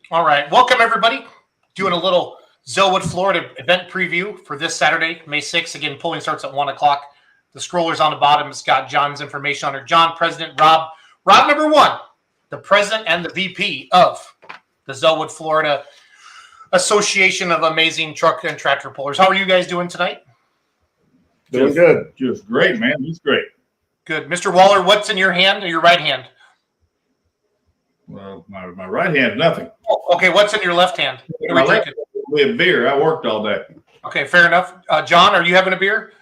All right. Welcome, everybody. Doing a little Zellwood, Florida event preview for this Saturday, May 6th. Again, polling starts at 1 o'clock. The scrollers on the bottom has got John's information on it. John, President, Rob. Rob, number one, the President and the VP of the Zellwood, Florida Association of Amazing Truck and Tractor Pullers. How are you guys doing tonight? Doing good. Just great, man. He's great. Good. Mr. Waller, what's in your hand or your right hand? Well, my right hand, nothing. Oh, okay, what's in your left hand? My left, we have beer. I worked all day. Okay, fair enough. John, are you having a beer?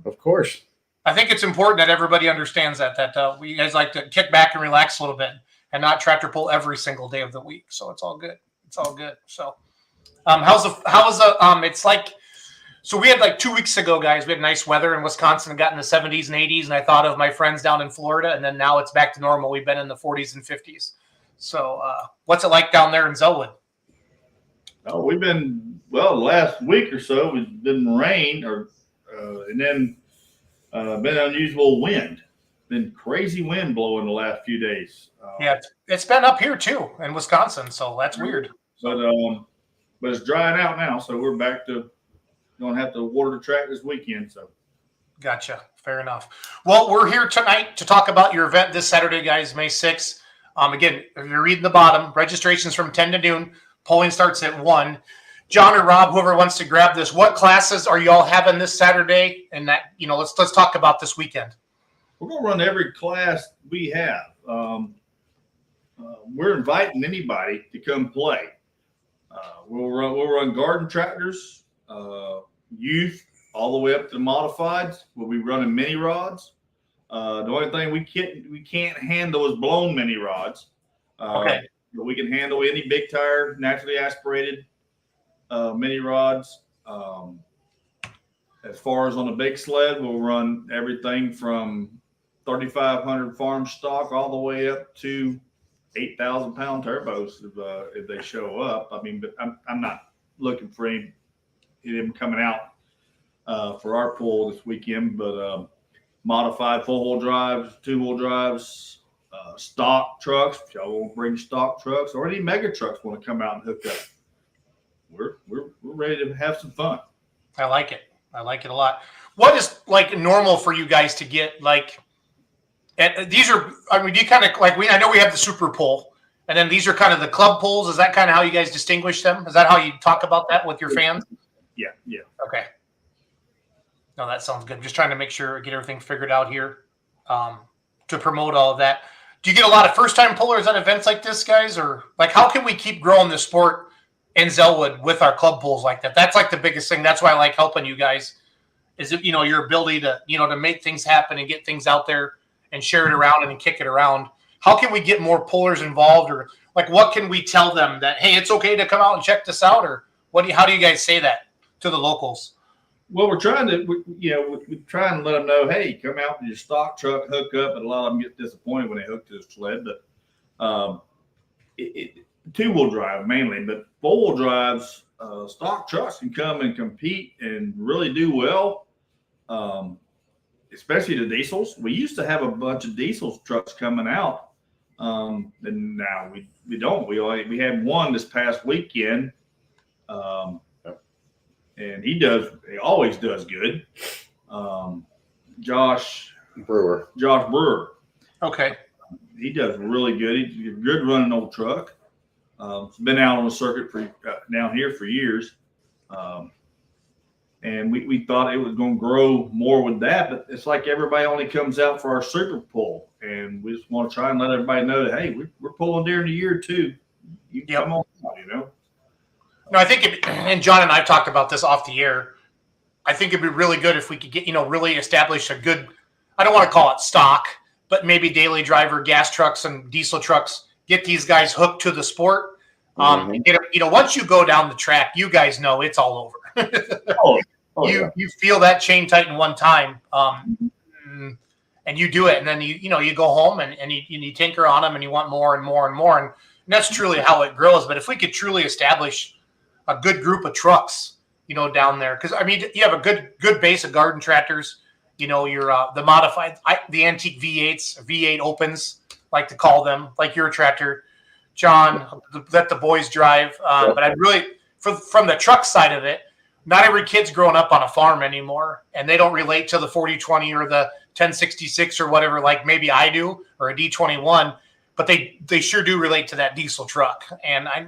Of course. I think it's important that everybody understands that we guys like to kick back and relax a little bit and not tractor pull every single day of the week. So it's all good. It's all good. So it's like, so we had like 2 weeks ago, guys, we had nice weather in Wisconsin and got in the 70s and 80s. And I thought of my friends down in Florida, and then now it's back to normal. We've been in the 40s and 50s. So what's it like down there in Zellwood? Oh, we've been, well, the last week or so, it's been rain and then been unusual wind. Been crazy wind blowing the last few days. Yeah, it's been up here too in Wisconsin, so that's weird. But it's drying out now, so we're back to going to have to water the track this weekend. So, gotcha. Fair enough. Well, we're here tonight to talk about your event this Saturday, guys, May 6th. Again, if you're reading the bottom, registration's from 10 to noon. Polling starts at 1. John or Rob, whoever wants to grab this, what classes are you all having this Saturday? And that, let's talk about this weekend. We're going to run every class we have. We're inviting anybody to come play. We'll run garden tractors. youth all the way up to the modifieds. We'll be running mini rods. The only thing we can't handle is blown mini rods. Okay. But we can handle any big tire, naturally aspirated mini rods. As far as on the big sled, we'll run everything from 3,500 farm stock all the way up to 8,000 pound turbos if they show up. I mean, but I'm not looking for them coming out for our pool this weekend, but modified 4-wheel drives, 2-wheel drives, stock trucks. If y'all want to bring stock trucks or any mega trucks want to come out and hook up, we're ready to have some fun. I like it. I like it a lot. What is like normal for you guys to get like? And these are, I mean, do you kind of like I know we have the super pole, and then these are kind of the club poles. Is that kind of how you guys distinguish them? Is that how you talk about that with your fans? Yeah. Okay. No, that sounds good. Just trying to make sure, get everything figured out here to promote all of that. Do you get a lot of first-time pullers at events like this, guys? Or like how can we keep growing the sport in Zellwood with our club pools like that? That's like the biggest thing. That's why I like helping you guys is, your ability to, to make things happen and get things out there and share it around and kick it around. How can we get more pullers involved, or like what can we tell them that, hey, it's okay to come out and check this out? Or how do you guys say that to the locals? Well, we're trying to, we try and let them know, hey, come out with your stock truck, hook up, and a lot of them get disappointed when they hook to the sled. But 2-wheel drive mainly, but 4-wheel drives, stock trucks can come and compete and really do well, especially the diesels. We used to have a bunch of diesel trucks coming out, and now we don't. We had one this past weekend, and he always does good. Josh Brewer. Okay. He does really good. He's a good running old truck. It's been out on the circuit for down here for years. And we thought it was going to grow more with that, but it's like everybody only comes out for our super pull. And we just want to try and let everybody know that, hey, we're pulling during the year too. You come on, No, I think, and John and I have talked about this off the air. I think it'd be really good if we could get, really establish a good, I don't want to call it stock, but maybe daily driver gas trucks and diesel trucks, get these guys hooked to the sport. Once you go down the track, you guys know it's all over. You feel that chain tighten one time, and you do it, and then you go home and you tinker on them, and you want more and more and more, and that's truly how it grows. But if we could truly establish a good group of trucks, down there, because I mean you have a good base of garden tractors. Your the modified, the antique V8s, V8 opens, like to call them, like your tractor, John, that the boys drive. But I'd really, from the truck side of it, not every kid's growing up on a farm anymore, and they don't relate to the 4020 or the 1066 or whatever, like maybe I do, or a D21, but they sure do relate to that diesel truck. And I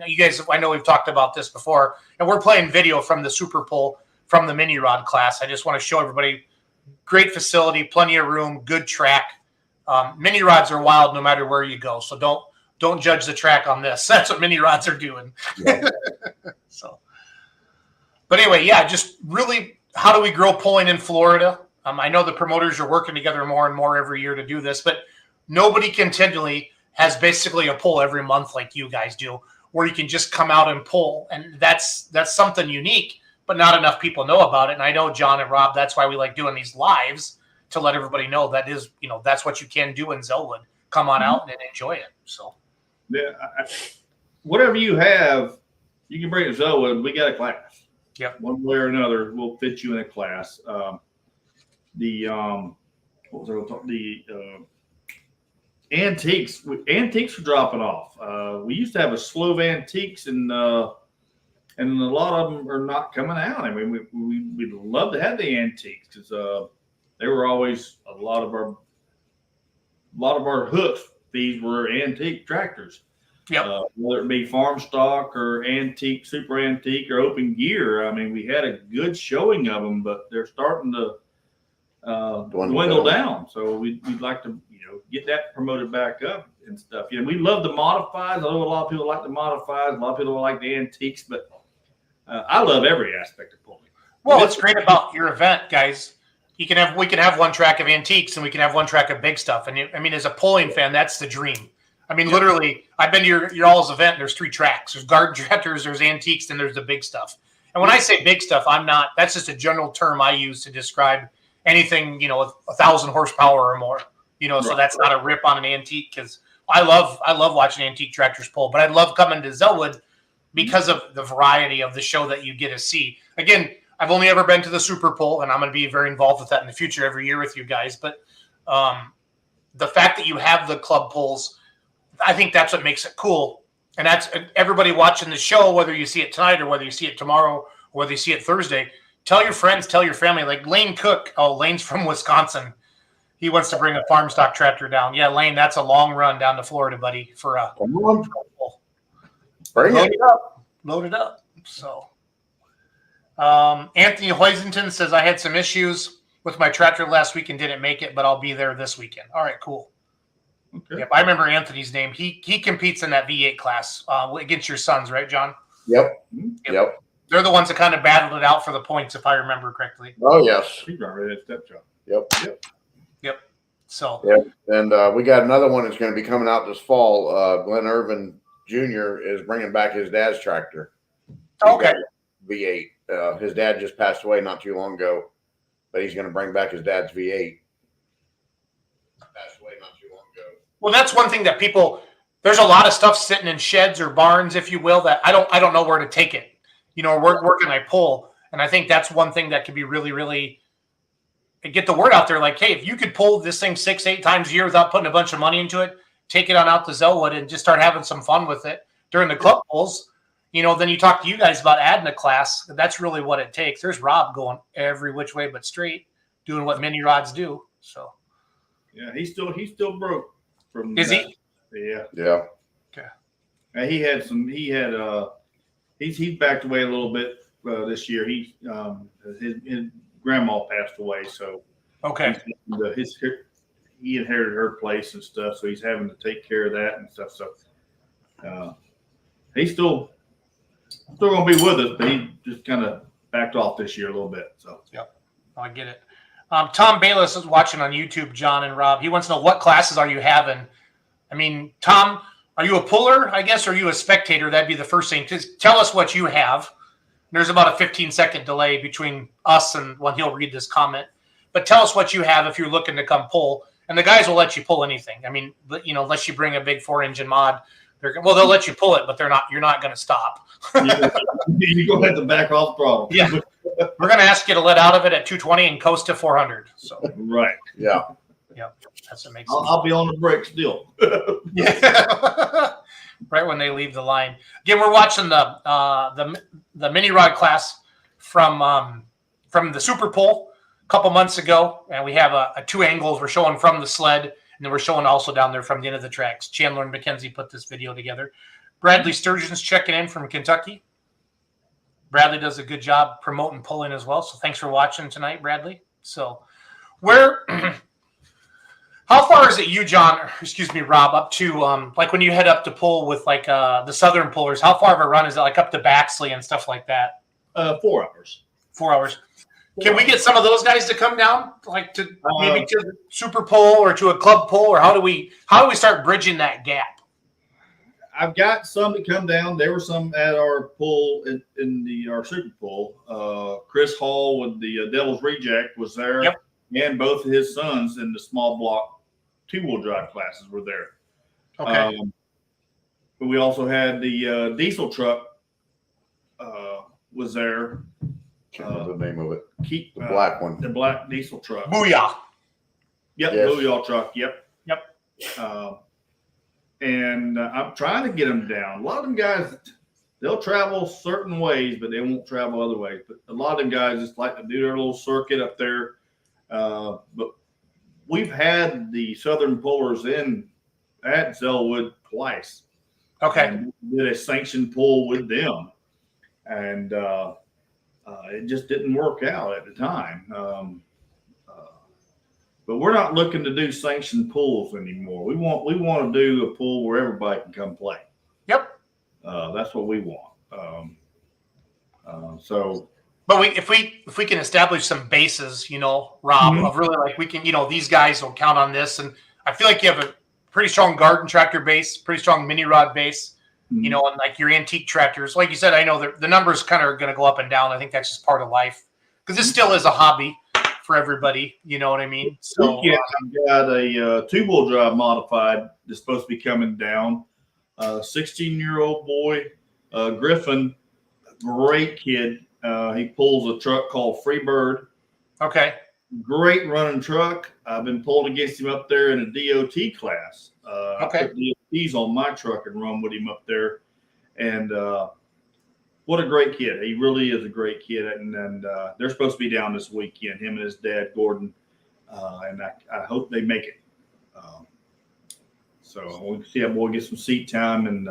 know we've talked about this before, and we're playing video from the Super Pull from the mini rod class. I just want to show everybody, great facility, plenty of room, good track. Mini rods are wild no matter where you go, so don't judge the track on this. That's what mini rods are doing. Yeah. But anyway, yeah, just really, how do we grow pulling in Florida? I know the promoters are working together more and more every year to do this, but nobody continually has basically a pull every month like you guys do, where you can just come out and pull. And that's something unique, but not enough people know about it. And I know John and Rob, that's why we like doing these lives, to let everybody know that is, that's what you can do in Zellwood. Come on out and enjoy it. So, yeah, whatever you have, you can bring it to Zellwood. We got a class. Yep. One way or another, we'll fit you in a class. Antiques are dropping off. We used to have a slew of antiques, and a lot of them are not coming out. I mean, we'd love to have the antiques, because they were always a lot of our hooks. These were antique tractors. Yep. Whether it be farm stock or antique, super antique, or open gear. I mean, we had a good showing of them, but they're starting to dwindle down. So we'd like to, get that promoted back up and stuff. We love the modifieds. I know a lot of people like the modifieds. A lot of people like the antiques, but I love every aspect of pulling. Well, what's great about your event, guys, we can have one track of antiques and we can have one track of big stuff. And I mean, as a polling fan, that's the dream. I mean, literally, I've been to your all's event. There's 3 tracks. There's garden tractors, there's antiques, and there's the big stuff. And when I say big stuff, that's just a general term I use to describe anything, 1,000 horsepower or more. So that's not a rip on an antique, because I love watching antique tractors pull. But I love coming to Zellwood because of the variety of the show that you get to see. Again, I've only ever been to the Super Pull, and I'm going to be very involved with that in the future every year with you guys. But the fact that you have the club pulls, I think that's what makes it cool. And that's everybody watching the show, whether you see it tonight or whether you see it tomorrow or whether you see it Thursday. Tell your friends, tell your family. Like Lane Cook. Oh, Lane's from Wisconsin. He wants to bring a farm stock tractor down. Yeah, Lane, that's a long run down to Florida, buddy, for a pull. Load it up. So, Anthony Hoisington says, I had some issues with my tractor last week and didn't make it, but I'll be there this weekend. All right, cool. Okay. Yep, I remember Anthony's name. He competes in that V8 class against your sons, right, John? Yep. They're the ones that kind of battled it out for the points, if I remember correctly. Oh, yes. He's already at step job. Yep. So. Yep. And we got another one that's going to be coming out this fall. Glenn Irvin Jr. is bringing back his dad's tractor. Okay. V8. His dad just passed away not too long ago, but he's going to bring back his dad's V8. Passed away not too long ago. Well, that's one thing that there's a lot of stuff sitting in sheds or barns, if you will, that I don't know where to take it. Where can I pull? And I think that's one thing that could be really, really get the word out there. Like, hey, if you could pull this thing 6-8 times a year without putting a bunch of money into it, take it on out to Zellwood and just start having some fun with it during the club pulls. Then you talk to you guys about adding a class. That's really what it takes. There's Rob going every which way but straight, doing what mini rods do. So, yeah, he's still broke from. Is he? Yeah. Okay. He's backed away a little bit this year. His grandma passed away, so okay. He inherited her place and stuff, so he's having to take care of that and stuff. So he's still gonna be with us, but he just kind of backed off this year a little bit. So I get it. Tom Bayless is watching on YouTube. John and Rob. He wants to know, what classes are you having? I mean, Tom, are you a puller, I guess, or are you a spectator? That'd be the first thing. Just tell us what you have. There's about a 15-second delay between us and when he'll read this comment. But tell us what you have if you're looking to come pull. And the guys will let you pull anything. I mean, unless you bring a big 4-engine mod, they'll let you pull it, but you're not going to stop. You go ahead to back off throttle. Yeah. We're going to ask you to let out of it at 220 and coast to 400. So right. Yeah. That's what makes sense. I'll be on the brake still. Yeah. Right when they leave the line. Again, we're watching the mini rod class from the Super Pull a couple months ago, and we have a 2 angles. We're showing from the sled, and then we're showing also down there from the end of the tracks. Chandler and Mackenzie put this video together. Bradley Sturgeon's checking in from Kentucky. Bradley does a good job promoting pulling as well. So thanks for watching tonight, Bradley. So how far is it Rob, up to like when you head up to pull with like the Southern pullers? How far of a run is it, like up to Baxley and stuff like that? 4 hours. 4 hours. Can we get some of those guys to come down, like to maybe to the Super Pull or to a club pull, or how do we start bridging that gap? I've got some that come down. There were some at our pull in our Super Pull. Chris Hall with the Devil's Reject was there, and both of his sons in the small block 2-wheel drive classes were there. Okay. But we also had the diesel truck was there. Can't remember the name of it. The black one. The black diesel truck. Booyah. Yep, yes. Booyah truck. Yep. And I'm trying to get them down. A lot of them guys, they'll travel certain ways, but they won't travel other ways. But a lot of them guys just like to do their little circuit up there. But we've had the Southern pullers in at Zellwood twice. Okay. And did a sanctioned pull with them. And it just didn't work out at the time. But we're not looking to do sanctioned pulls anymore. We want to do a pull where everybody can come play. Yep. That's what we want. So But if we can establish some bases, Rob, Mhm. of really like we can, these guys will count on this, and I feel like you have a pretty strong garden tractor base, pretty strong mini rod base, Mhm. and like your antique tractors. Like you said, I know the numbers kind of are going to go up and down. I think that's just part of life because this still is a hobby for everybody. You know what I mean? So Weekend, I've got a 2-wheel drive modified that's supposed to be coming down. 16-year-old boy, Griffin, great kid. He pulls a truck called Freebird. okay, Great running truck. I've been pulled against him up there in a DOT class. Okay. I put DOTs on my truck and run with him up there. And what a great kid. He really is a great kid. And they're supposed to be down this weekend, him and his dad, Gordon. And I hope they make it. So we'll see how boy get some seat time and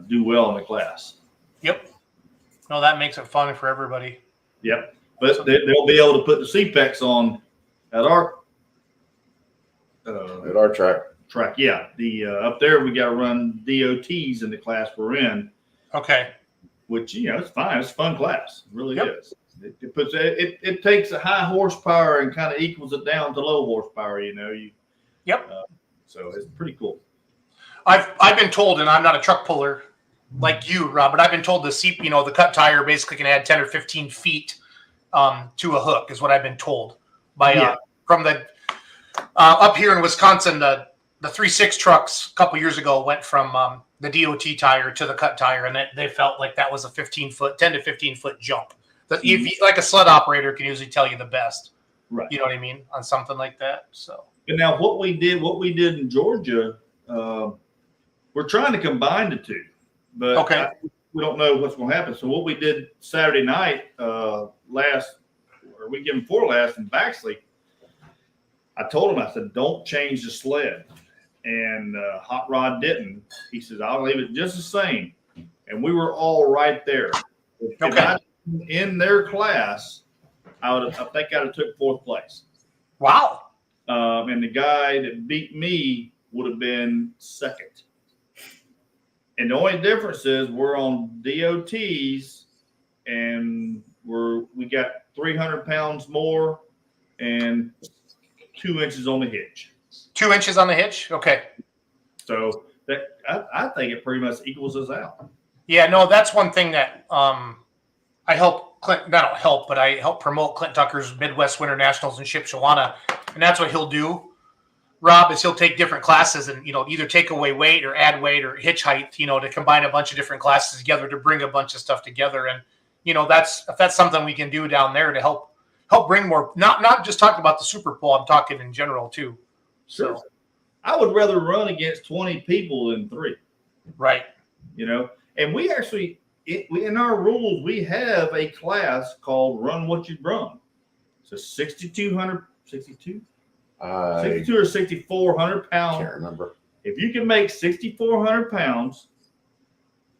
do well in the class. yep. No, that makes it fun for everybody. Yep. But they'll be able to put the CPEX on at our track. Yeah. The up there we got to run DOTs in the class we're in. Okay. Which it's fine. It's a fun class. It really is. It takes a high horsepower and kind of equals it down to low horsepower. Yep. So it's pretty cool. I've been told, and I'm not a truck puller like you, Rob, but I've been told the cut tire basically can add 10 or 15 feet to a hook is what I've been told by from the up here in Wisconsin. The 3.6 trucks a couple years ago went from the DOT tire to the cut tire, and they felt like that was a 10 to 15 foot jump. That like a sled operator can usually tell you the best, right? You know what I mean on something like that. So, and now what we did in Georgia, we're trying to combine the two, but we don't know what's going to happen. So what we did Saturday night, weekend before last in Baxley, I told him, I said, don't change the sled. And Hot Rod didn't. He says, I'll leave it just the same. And we were all right there. If I in their class, I think I'd have took 4th place. Wow. And the guy that beat me would have been 2nd. And the only difference is we're on DOTs and we got 300 pounds more and 2 inches on the hitch. 2 inches on the hitch? Okay. So that I think it pretty much equals us out. Yeah, no, that's one thing that I help Clint, not help, but I help promote Clint Tucker's Midwest Winter Nationals in Shipshawana. And that's what he'll do, Rob, is he'll take different classes and, either take away weight or add weight or hitch height, to combine a bunch of different classes together to bring a bunch of stuff together. And, if that's something we can do down there to help bring more, not just talking about the Super Bowl, I'm talking in general too. Sure. So I would rather run against 20 people than 3. Right. And we actually, in our rules, we have a class called Run What You Brung. So 62 or 6,400 pounds. I can't remember. If you can make 6,400 pounds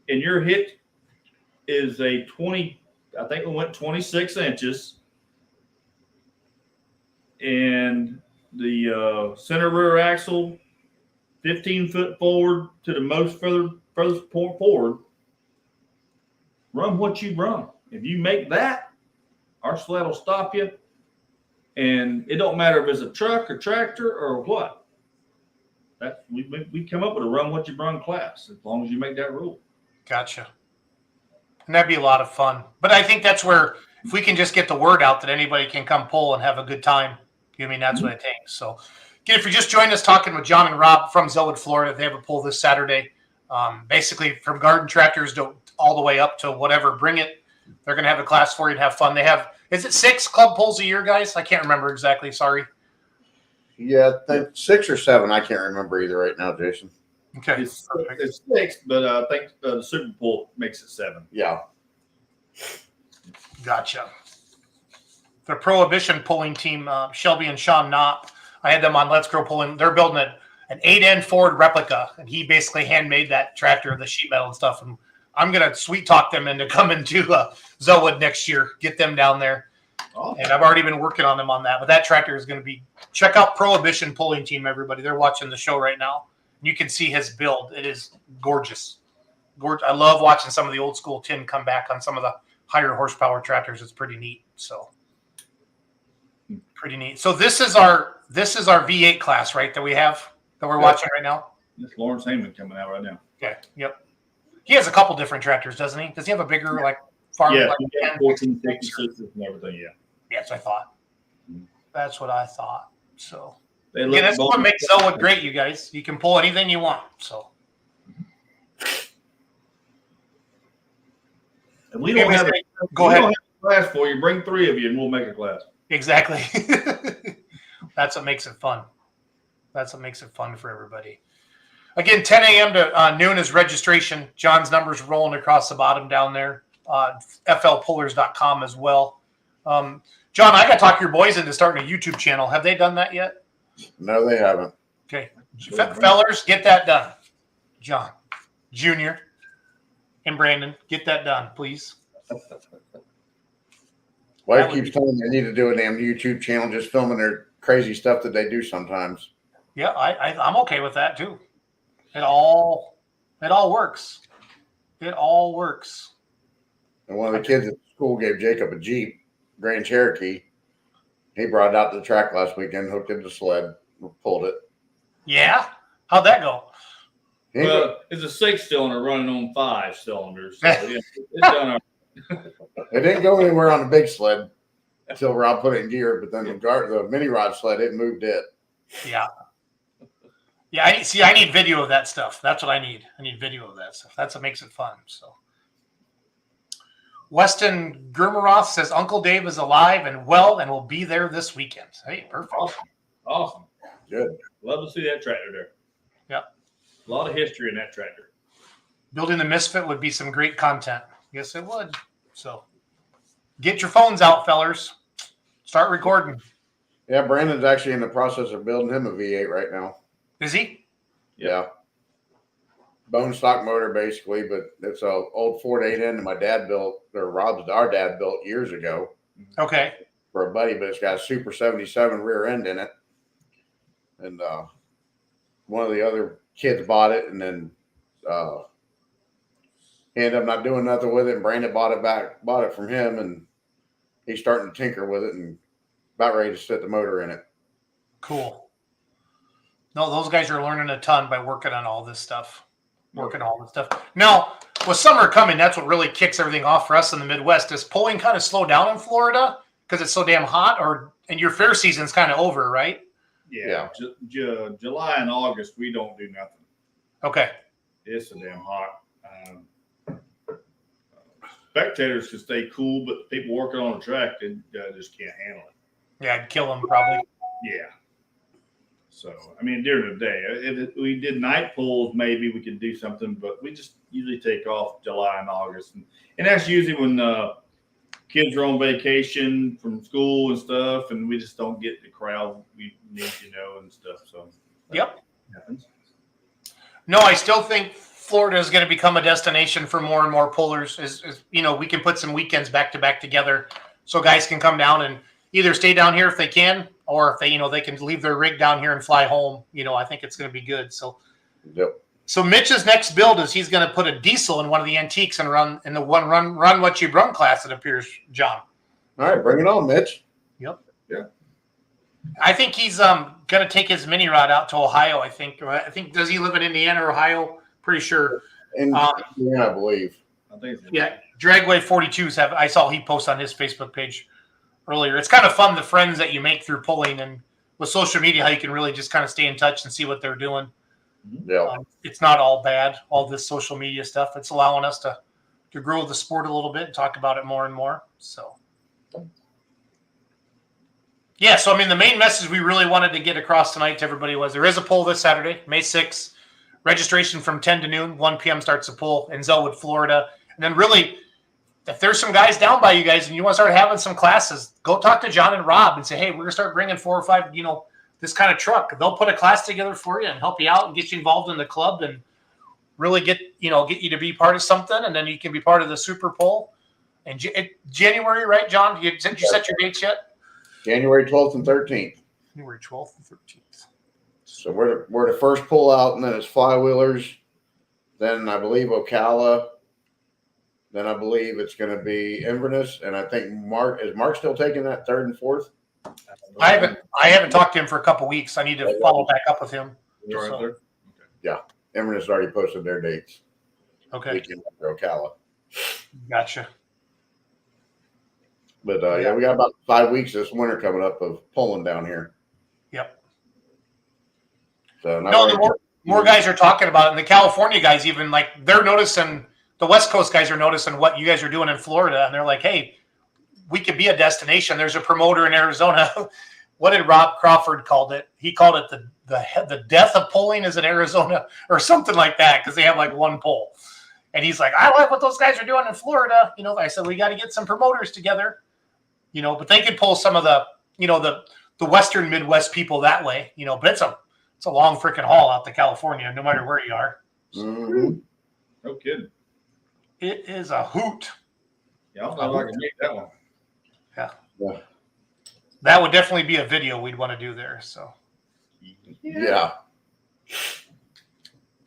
and your hit is a 20, I think we went 26 inches, and the center rear axle 15 foot forward to the furthest point forward, run what you run. If you make that, our sled will stop you. And it don't matter if it's a truck or tractor or what. That we come up with a run what you run class as long as you make that rule. Gotcha. And that'd be a lot of fun. But I think that's where if we can just get the word out that anybody can come pull and have a good time, that's what it takes. So again, if you just joined us talking with John and Rob from Zellwood, Florida, they have a pull this Saturday. Basically from garden tractors to all the way up to whatever, bring it. They're going to have a class for you and have fun. They have, is it 6 club pulls a year, guys? I can't remember exactly. Sorry. Yeah, I think 6 or 7. I can't remember either right now, Jason. Okay. It's 6, but I think the Super Bowl makes it 7. Yeah. Gotcha. The Prohibition pulling team, Shelby and Sean Knopp, I had them on Let's Grow Pulling. They're building an 8-end Ford replica, and he basically handmade that tractor, the sheet metal and stuff. And I'm going to sweet talk them into coming to Zellwood next year, get them down there. Oh. And I've already been working on them on that. But that tractor is going to be – check out Prohibition Pulling Team, everybody. They're watching the show right now. You can see his build. It is gorgeous. I love watching some of the old school tin come back on some of the higher horsepower tractors. It's pretty neat. So pretty neat. So this is our V8 class, right? That we're watching right now. This Lawrence Heyman coming out right now. Okay. Yep. He has a couple different tractors, doesn't he? Does he have a bigger farm? Yeah, like he got 10? 14, 66 and everything. Yeah. Yes, I thought. That's what I thought. So They look that's what makes Zellwood great, you guys. You can pull anything you want. So and we don't have go ahead. Don't have a class for you. Bring 3 of you, and we'll make a class. Exactly. That's what makes it fun. That's what makes it fun for everybody. Again, 10 a.m. to noon is registration. John's number's rolling across the bottom down there. FLpullers.com as well. John, I got to talk your boys into starting a YouTube channel. Have they done that yet? No, they haven't. Okay. Fellers, get that done. John, Junior, and Brandon, get that done, please. Wife keeps telling me I need to do a damn YouTube channel just filming their crazy stuff that they do sometimes. Yeah, I'm okay with that too. It all works. It all works. And one of the kids at school gave Jacob a Jeep, Grand Cherokee. He brought it out to the track last weekend, hooked it to the sled, pulled it. Yeah? How'd that go? Well, it's a 6-cylinder running on 5 cylinders. So yeah, it's done. It didn't go anywhere on the big sled until Rob put it in gear, but then the mini rod sled, it moved it. Yeah. Yeah, I need video of that stuff. That's what I need. I need video of that stuff. That's what makes it fun. So Weston Gurmaroth says Uncle Dave is alive and well and will be there this weekend. Hey, perfect. Awesome. Good. Love to see that tractor there. Yep. A lot of history in that tractor. Building the Misfit would be some great content. Yes, it would. So get your phones out, fellers. Start recording. Yeah, Brandon's actually in the process of building him a V8 right now. Is he? Yeah. Bone stock motor, basically, but it's a old Ford 8N that my dad built, or our dad built years ago. Okay. For a buddy, but it's got a Super 77 rear end in it. And one of the other kids bought it, and then he ended up not doing nothing with it, and Brandon bought it from him, and he's starting to tinker with it and about ready to set the motor in it. Cool. No, those guys are learning a ton by working on all this stuff. Now, with summer coming, that's what really kicks everything off for us in the Midwest. Does pulling kind of slow down in Florida because it's so damn hot, and your fair season's kind of over, right? Yeah. July and August, we don't do nothing. Okay. It's so damn hot. Spectators can stay cool, but people working on the track, they just can't handle it. Yeah, I'd kill them probably. Yeah. So, I mean, during the day, if we did night pulls, maybe we could do something, but we just usually take off July and August. And that's usually when kids are on vacation from school and stuff, and we just don't get the crowd we need, and stuff. So, Yep. Happens. No, I still think Florida is going to become a destination for more and more pullers. We can put some weekends back to back together so guys can come down and either stay down here if they can, or if they can leave their rig down here and fly home. I think it's going to be good. So, Yep. So Mitch's next build is he's going to put a diesel in one of the antiques and run in the run what you brung class. It appears, John. All right, bring it on, Mitch. Yep. Yeah. I think he's going to take his mini rod out to Ohio. I think does he live in Indiana or Ohio? Pretty sure. And I believe. I think it's Dragway 42s have. I saw he post on his Facebook page earlier. It's kind of fun, the friends that you make through pulling, and with social media, how you can really just kind of stay in touch and see what they're doing. Yeah. It's not all bad, all this social media stuff. It's allowing us to grow the sport a little bit and talk about it more and more. So, yeah. So, the main message we really wanted to get across tonight to everybody was there is a pull this Saturday, May 6th. Registration from 10 to noon, 1 p.m. starts the pull in Zellwood, Florida. And then really, if there's some guys down by you guys and you want to start having some classes, go talk to John and Rob and say, hey, we're going to start bringing 4 or 5, this kind of truck. They'll put a class together for you and help you out and get you involved in the club and really get you to be part of something. And then you can be part of the Super Pull. And January, right, John? You set your dates yet? January 12th and 13th. January 12th and 13th. So we're the first pull out, and then it's Flywheelers. Then I believe Ocala. Then I believe it's going to be Inverness, and I think Mark is Mark still taking that third and fourth. I haven't talked to him for a couple weeks. I need to follow back up with him. Right So, there. Yeah, Inverness already posted their dates. okay, Weekend after Ocala. gotcha. But yeah, we got about 5 weeks this winter coming up of pulling down here. Yep. So No, the more guys are talking about it, and the California guys even like they're noticing. The West Coast guys are noticing what you guys are doing in Florida, and they're like, "Hey, we could be a destination." There's a promoter in Arizona. What did Rob Crawford called it? He called it the death of polling is in Arizona or something like that because they have like one poll. And he's like, I like what those guys are doing in Florida. You know, I said we got to get some promoters together. You know, but they could pull some of the the Western Midwest people that way. You know, but it's a long freaking haul out to California, no matter where you are. Mhm. No kidding. It is a hoot. Yeah, I don't know if I can make that one. Yeah. That would definitely be a video we'd want to do there. So, Yeah.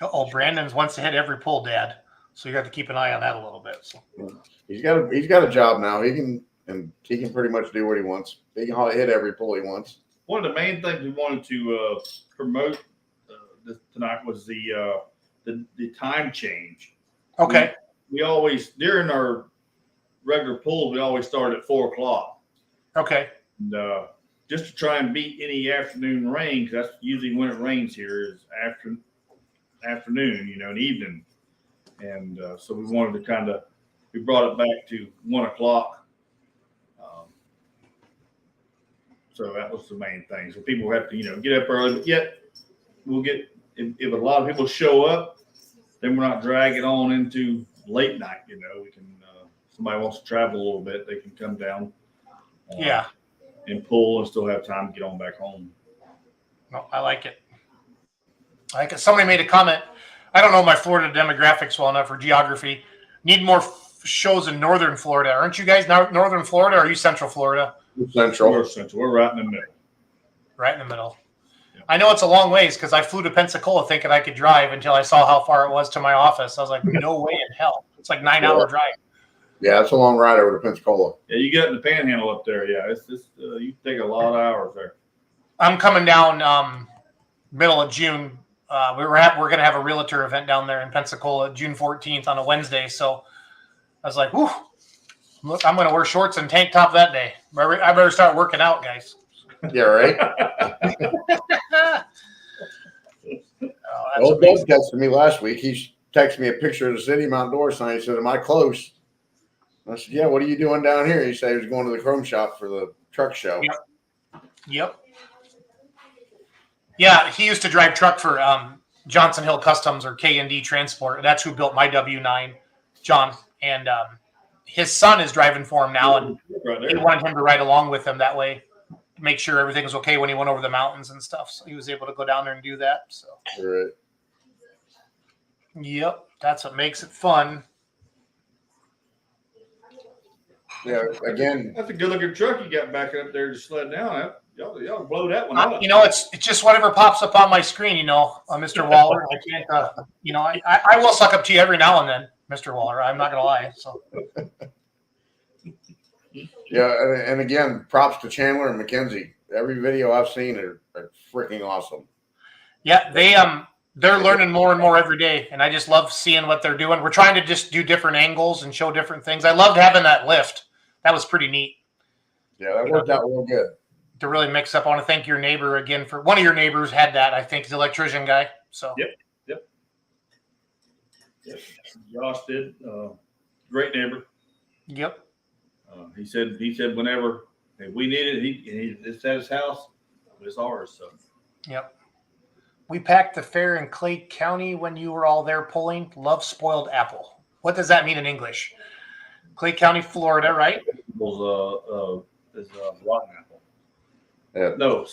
oh, Brandon's wants to hit every pull, Dad. So you have to keep an eye on that a little bit. So He's got a job now. He can pretty much do what he wants. He can hit every pull he wants. One of the main things we wanted to promote tonight was the time change. okay, We always during our regular pulls we always start at 4:00. okay, And, just to try and beat any afternoon rain, 'cause that's usually when it rains here is afternoon, and evening. And so we wanted to we brought it back to 1:00. So that was the main thing. So people have to, get up early, but yet we'll get, if a lot of people show up, then we're not dragging on into late night, we can, somebody wants to travel a little bit, they can come down. yeah. And pull and still have time to get on back home. No, I like it. Somebody made a comment. I don't know my Florida demographics well enough for geography. Need more shows in northern Florida. Aren't you guys northern Florida or are you central Florida? Central. We're right in the middle. Right in the middle. Yeah. I know it's a long ways because I flew to Pensacola thinking I could drive until I saw how far it was to my office. I was like, no way in hell. It's like 9-hour drive. Yeah, it's a long ride over to Pensacola. Yeah, you get in the panhandle up there. Yeah, it's just you take a lot of hours there. I'm coming down middle of June. We're going to have a realtor event down there in Pensacola, June 14th on a Wednesday. So I was like, whew, look, I'm going to wear shorts and tank top that day. I better start working out, guys. Yeah, right. That's Old Doug texted me last week. He texted me a picture of the city Mount Dora sign. He said, "Am I close?" I said, "Yeah, what are you doing down here?" He said he was going to the Chrome shop for the truck show. Yep. Yeah, he used to drive truck for Johnson Hill Customs or K&D Transport. That's who built my W9, John. And his son is driving for him now, and he wanted him to ride along with him that way, make sure everything was okay when he went over the mountains and stuff. So he was able to go down there and do that. So, Right. Yep, that's what makes it fun. Yeah, again, That's a good looking truck you got back up there just sled down. Y'all blow that one up. It's just whatever pops up on my screen, Mr. Waller. I can't, I will suck up to you every now and then, Mr. Waller. I'm not going to lie. So. yeah, and again, props to Chandler and McKenzie. Every video I've seen are freaking awesome. Yeah, they're learning more and more every day, and I just love seeing what they're doing. We're trying to just do different angles and show different things. I loved having that lift. That was pretty neat. Yeah, that worked out real good. To really mix up. I want to thank your neighbor again for one of your neighbors had that. I think the electrician guy. So Yep. Josh did. Great neighbor. Yep. He said whenever if we need it, it's at his house. It's ours. So. Yep. We packed the fair in Clay County when you were all there pulling. Love spoiled apple. What does that mean in English? Clay County, Florida, right? Is rotten apple. Yeah. No,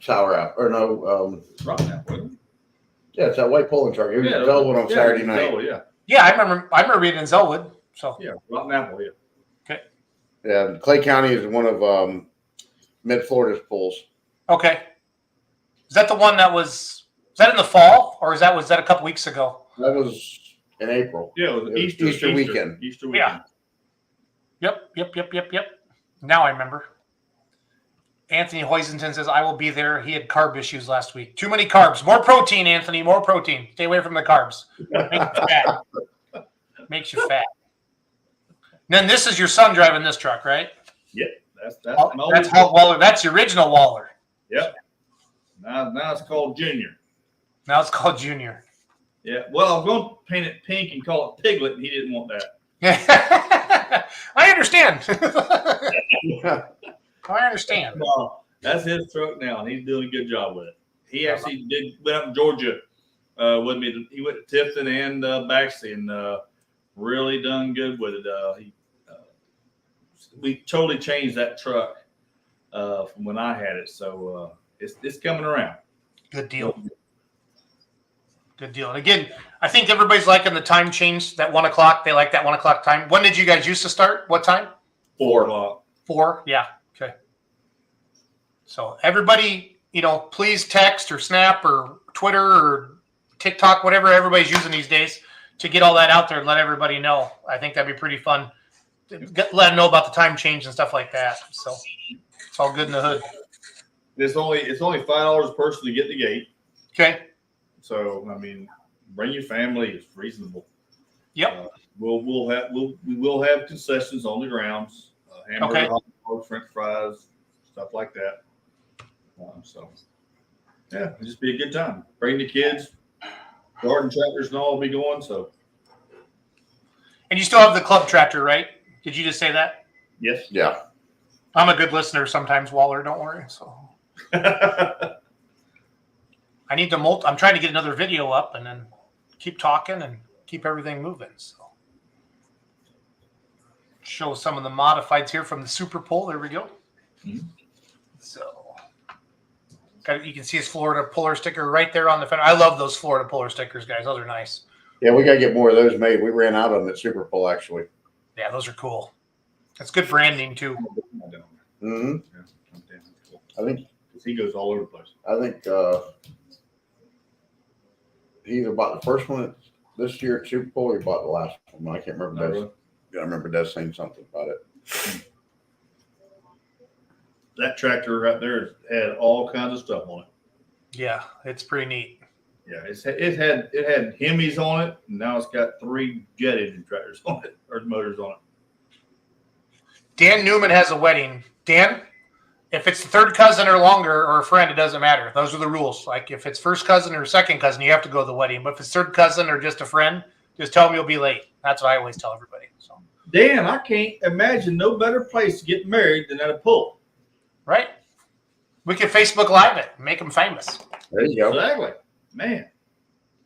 Sour apple. Or no, rotten apple. yeah, it's that white pulling truck. It was Zellwood on Saturday night. Oh, yeah. Yeah, I remember being in Zellwood. So Yeah, rotten apple, yeah. Okay. Yeah, Clay County is one of Mid-Florida's pulls. Okay. Is that the one that was that in the fall or was that a couple weeks ago? That was in April. Yeah, it was Easter weekend. Easter weekend. Yep. Now I remember. Anthony Hoisington says, I will be there. He had carb issues last week. Too many carbs. More protein, Anthony. More protein. Stay away from the carbs. Makes you fat. Then this is your son driving this truck, right? Yep. That's Hulk Waller. That's the original Waller. Yep. Now it's called Junior. Now it's called Junior. Yeah. Well, I'm going to paint it pink and call it Piglet, and he didn't want that. I understand. I understand. Well, that's his truck now, and he's doing a good job with it. He actually went up to Georgia with me. He went to Tifton and Baxley and really done good with it. We totally changed that truck from when I had it, so it's coming around. Good deal. Good deal. And again, I think everybody's liking the time change. That 1 o'clock. They like that 1 o'clock time. When did you guys used to start? What time? 4 o'clock. 4. Yeah. Okay. So everybody, please text or Snap or Twitter or TikTok, whatever everybody's using these days, to get all that out there and let everybody know. I think that'd be pretty fun. Let them know about the time change and stuff like that. So it's all good in the hood. It's only $5 a person to get the gate. Okay. So bring your family. It's reasonable. Yep. We will have concessions on the grounds. Hamburger, hot dogs, French fries, stuff like that. It'll just be a good time. Bring the kids. Garden tractors and all will be going. So. And you still have the club tractor, right? Did you just say that? Yes. Yeah. I'm a good listener sometimes, Waller. Don't worry. So I need to I'm trying to get another video up and then keep talking and keep everything moving. So show some of the modifieds here from the Super Pull. There we go. Mm-hmm. So you can see his Florida Puller sticker right there on the fender. I love those Florida Puller stickers, guys. Those are nice. Yeah, we got to get more of those made. We ran out of them at Super Pull, actually. Yeah, those are cool. That's good branding too. Mm-hmm. I think he goes all over the place. I think he either bought the first one this year at Super Bowl or he bought the last one. I can't remember. Really? Yeah, I remember Des saying something about it. That tractor right there had all kinds of stuff on it. Yeah, it's pretty neat. Yeah, it had Hemis on it, and now it's got 3 jet engine tractors on it, or motors on it. Dan Newman has a wedding. Dan, if it's the third cousin or longer or a friend, it doesn't matter. Those are the rules. Like if it's first cousin or second cousin, you have to go to the wedding. But if it's third cousin or just a friend, just tell them you'll be late. That's what I always tell everybody. So, Dan, I can't imagine no better place to get married than at a pull. Right? We can Facebook Live it, make them famous. There you go. Exactly. Man,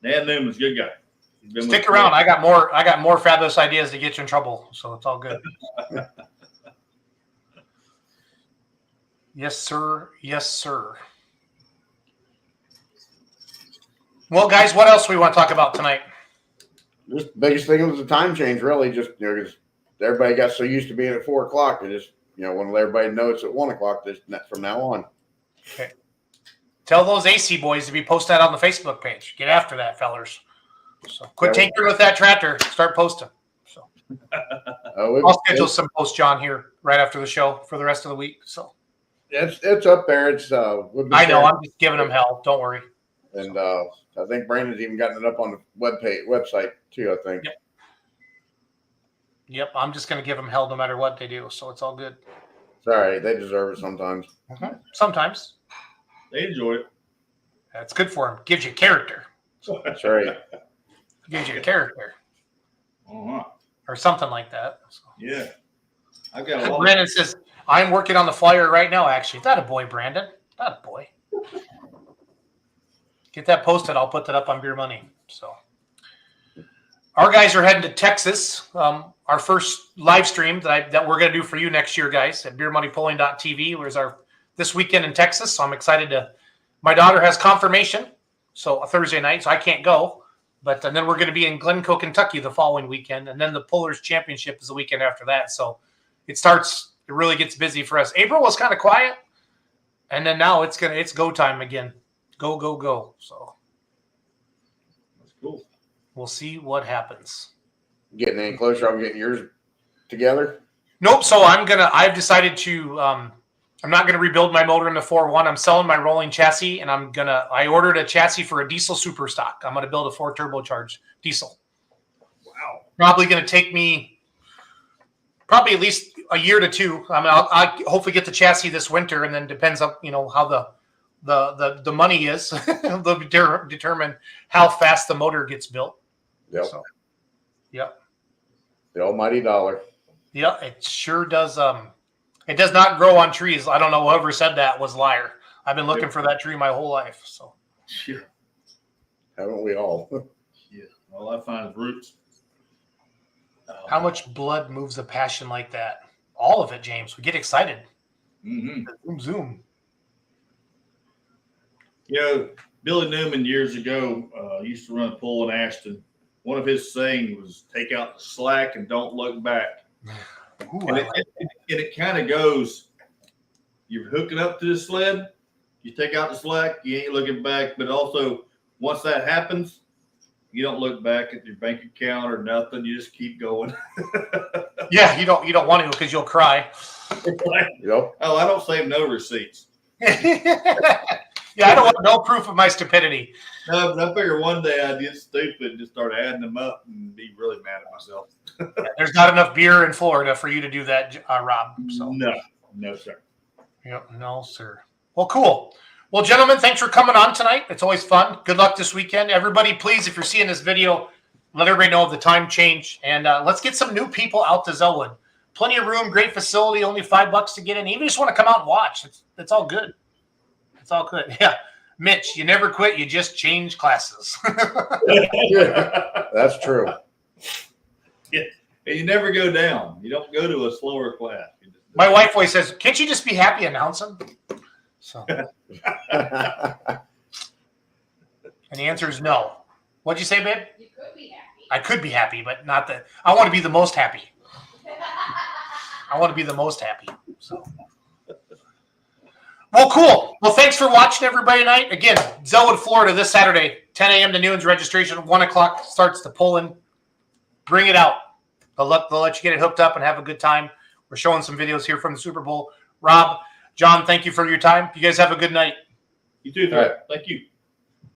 Dan Newman's a good guy. Stick around. I got more fabulous ideas to get you in trouble, so it's all good. Yes, sir. Yes, sir. Well, guys, what else we want to talk about tonight? Just the biggest thing was the time change, really. Just because everybody got so used to being at 4 o'clock, they just want to let everybody know it's at 1 o'clock from now on. Okay. Tell those AC boys to be posting that on the Facebook page. Get after that, fellers. So quit tinkering with that tractor. Start posting. So I'll schedule some posts, John, here right after the show for the rest of the week. So it's up there. It's I know. I'm just giving them hell. Don't worry. And I think Brandon's even gotten it up on the website too. I think. Yep. I'm just going to give them hell no matter what they do. So it's all good. It's all right. They deserve it sometimes. Mm-hmm. Sometimes. They enjoy it. That's good for them. Gives you character. That's right. Gives you character. Uh-huh. Or something like that. So. Yeah. I got a lot. Brandon says, I'm working on the flyer right now, actually. That a boy, Brandon. That a boy. Get that posted. I'll put that up on Beer Money. So our guys are heading to Texas. Our first live stream that we're going to do for you next year, guys, at beermoneypulling.tv. Where's our this weekend in Texas. So I'm excited my daughter has confirmation. So a Thursday night, so I can't go. But and then we're going to be in Glencoe, Kentucky the following weekend. And then the Pullers Championship is the weekend after that. So it really gets busy for us. April was kind of quiet. And then now it's go time again. Go. So that's cool. We'll see what happens. Getting any closer? I'm getting yours together. Nope. So I've decided to, I'm not going to rebuild my motor in the 4.1. I'm selling my rolling chassis, and I ordered a chassis for a diesel super stock. I'm going to build a 4 turbocharged diesel. Wow. Probably going to take me probably at least a year to 2. I mean, I'll hopefully get the chassis this winter, and then depends on, how the money is. They'll determine how fast the motor gets built. Yep. So, yep. The almighty dollar. Yeah, it sure does. It does not grow on trees. I don't know whoever said that was a liar. I've been looking for that tree my whole life. So, Yeah. Haven't we all? Yeah. All I find is roots. how much blood moves a passion like that? All of it, James. We get excited. Mm-hmm. Zoom, zoom. Billy Newman years ago used to run a pool in Ashton. One of his sayings was, "Take out the slack and don't look back." Ooh, And it kind of goes, you're hooking up to the sled, you take out the slack, you ain't looking back. But also, once that happens, you don't look back at your bank account or nothing. You just keep going. yeah, you don't want to because you'll cry. Yep. Oh, I don't save no receipts. Yeah, I don't want no proof of my stupidity. No, but I figure one day I'd get stupid and just start adding them up and be really mad at myself. There's not enough beer in Florida for you to do that, Rob. So No, sir. Yep, no, sir. Well, cool. Well, gentlemen, thanks for coming on tonight. It's always fun. Good luck this weekend. Everybody, please, if you're seeing this video, let everybody know of the time change. And let's get some new people out to Zellwood. Plenty of room, great facility, only $5 to get in. Even if you just want to come out and watch, it's all good. It's all good. Yeah. Mitch, you never quit. You just change classes. That's true. Yeah. And you never go down. You don't go to a slower class. My wife always says, can't you just be happy announcing? So, and the answer is no. What'd you say, babe? You could be happy. I could be happy, but not that. I want to be the most happy. I want to be the most happy. So, well, cool. Well, thanks for watching, everybody, tonight. Again, Zellwood, Florida, this Saturday, 10 a.m. to noon's registration. 1 o'clock starts the pull-in. Bring it out. They'll let you get it hooked up and have a good time. We're showing some videos here from the Super Bowl. Rob, John, thank you for your time. You guys have a good night. You too, All right. Thank you.